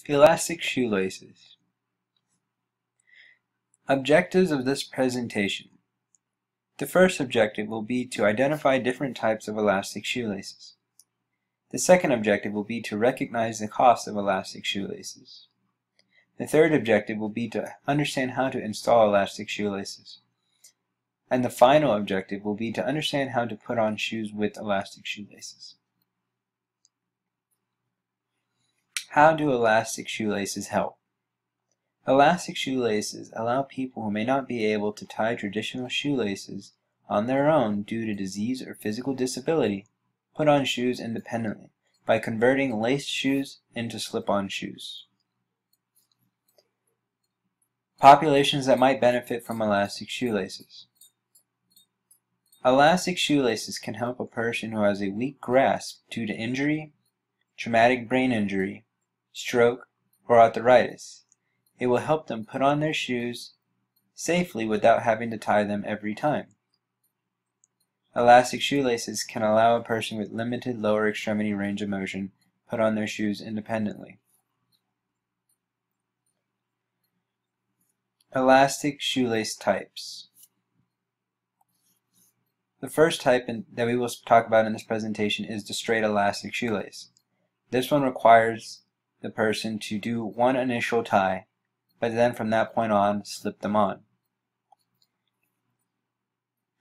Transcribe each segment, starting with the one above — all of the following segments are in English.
Elastic shoelaces. Objectives of this presentation. The first objective will be to identify different types of elastic shoelaces. The second objective will be to recognize the cost of elastic shoelaces. The third objective will be to understand how to install elastic shoelaces. And the final objective will be to understand how to put on shoes with elastic shoelaces. How do elastic shoelaces help? Elastic shoelaces allow people who may not be able to tie traditional shoelaces on their own due to disease or physical disability put on shoes independently by converting laced shoes into slip-on shoes. Populations that might benefit from elastic shoelaces. Elastic shoelaces can help a person who has a weak grasp due to injury, traumatic brain injury, stroke, or arthritis. It will help them put on their shoes safely without having to tie them every time. Elastic shoelaces can allow a person with limited lower extremity range of motion put on their shoes independently. Elastic shoelace types. The first type that we will talk about in this presentation is the straight elastic shoelace. This one requires the person to do one initial tie, but then from that point on, slip them on.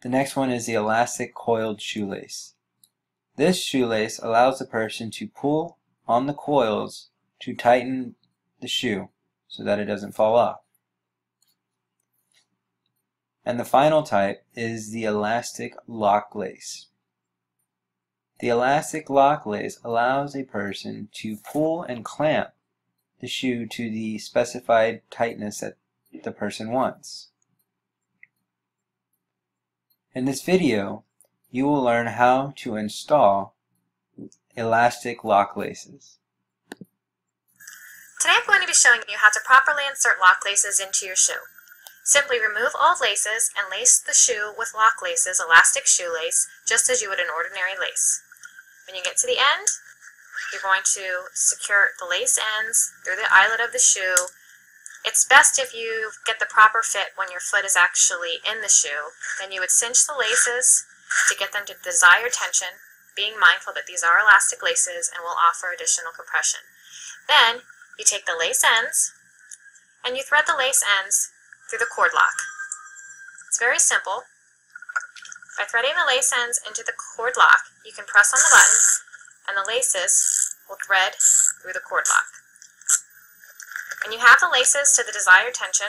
The next one is the elastic coiled shoelace. This shoelace allows the person to pull on the coils to tighten the shoe so that it doesn't fall off. And the final type is the elastic lock lace. The elastic lock lace allows a person to pull and clamp the shoe to the specified tightness that the person wants. In this video, you will learn how to install elastic lock laces. Today I'm going to be showing you how to properly insert lock laces into your shoe. Simply remove all laces and lace the shoe with lock laces, elastic shoelace, just as you would an ordinary lace. When you get to the end, you're going to secure the lace ends through the eyelet of the shoe. It's best if you get the proper fit when your foot is actually in the shoe. Then you would cinch the laces to get them to desired tension, being mindful that these are elastic laces and will offer additional compression. Then you take the lace ends and you thread the lace ends through the cord lock. It's very simple. By threading the lace ends into the cord lock, you can press on the button and the laces will thread through the cord lock. When you have the laces to the desired tension,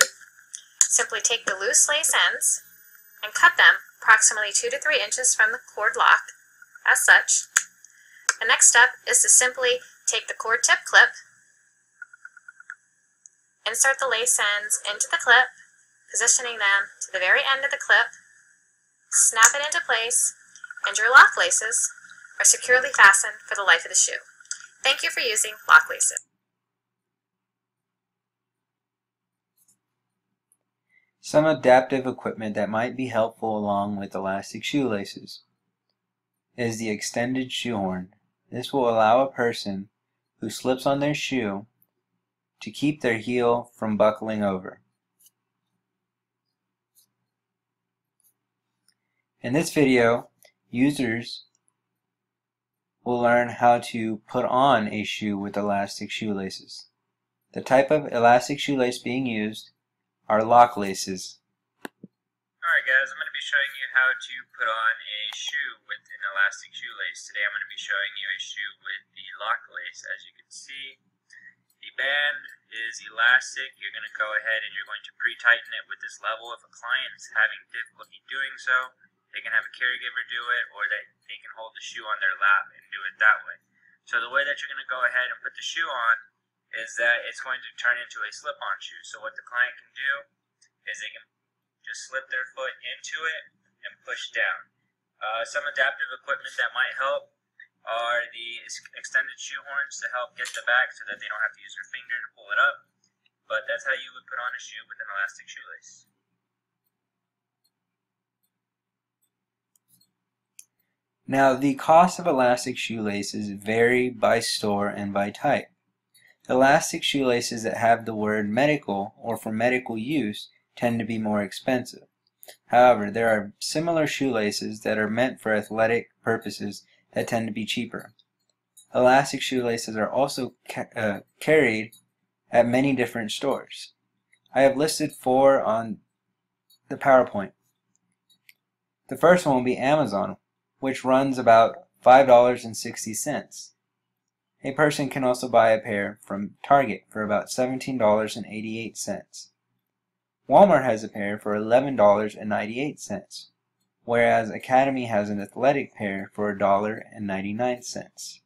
simply take the loose lace ends and cut them approximately 2 to 3 inches from the cord lock, as such. The next step is to simply take the cord tip clip, insert the lace ends into the clip, positioning them to the very end of the clip, snap it into place, and your lock laces are securely fastened for the life of the shoe. Thank you for using lock laces. Some adaptive equipment that might be helpful along with elastic shoelaces is the extended shoehorn. This will allow a person who slips on their shoe to keep their heel from buckling over. In this video, users will learn how to put on a shoe with elastic shoelaces. The type of elastic shoelace being used are lock laces. Alright guys, I'm going to be showing you how to put on a shoe with an elastic shoelace. Today I'm going to be showing you a shoe with the lock lace. As you can see, the band is elastic. You're going to go ahead and you're going to pre-tighten it with this level. If a client is having difficulty doing so, they can have a caregiver do it, or they can hold the shoe on their lap and do it that way. So the way that you're going to go ahead and put the shoe on is that it's going to turn into a slip-on shoe. So what the client can do is they can just slip their foot into it and push down. Some adaptive equipment that might help are the extended shoe horns to help get the back so that they don't have to use their finger to pull it up. But that's how you would put on a shoe with an elastic shoelace. Now, the cost of elastic shoelaces vary by store and by type. Elastic shoelaces that have the word medical or for medical use tend to be more expensive. However, there are similar shoelaces that are meant for athletic purposes that tend to be cheaper. Elastic shoelaces are also carried at many different stores. I have listed 4 on the PowerPoint. The first one will be Amazon, which runs about $5.60. A person can also buy a pair from Target for about $17.88. Walmart has a pair for $11.98, whereas Academy has an athletic pair for $1.99.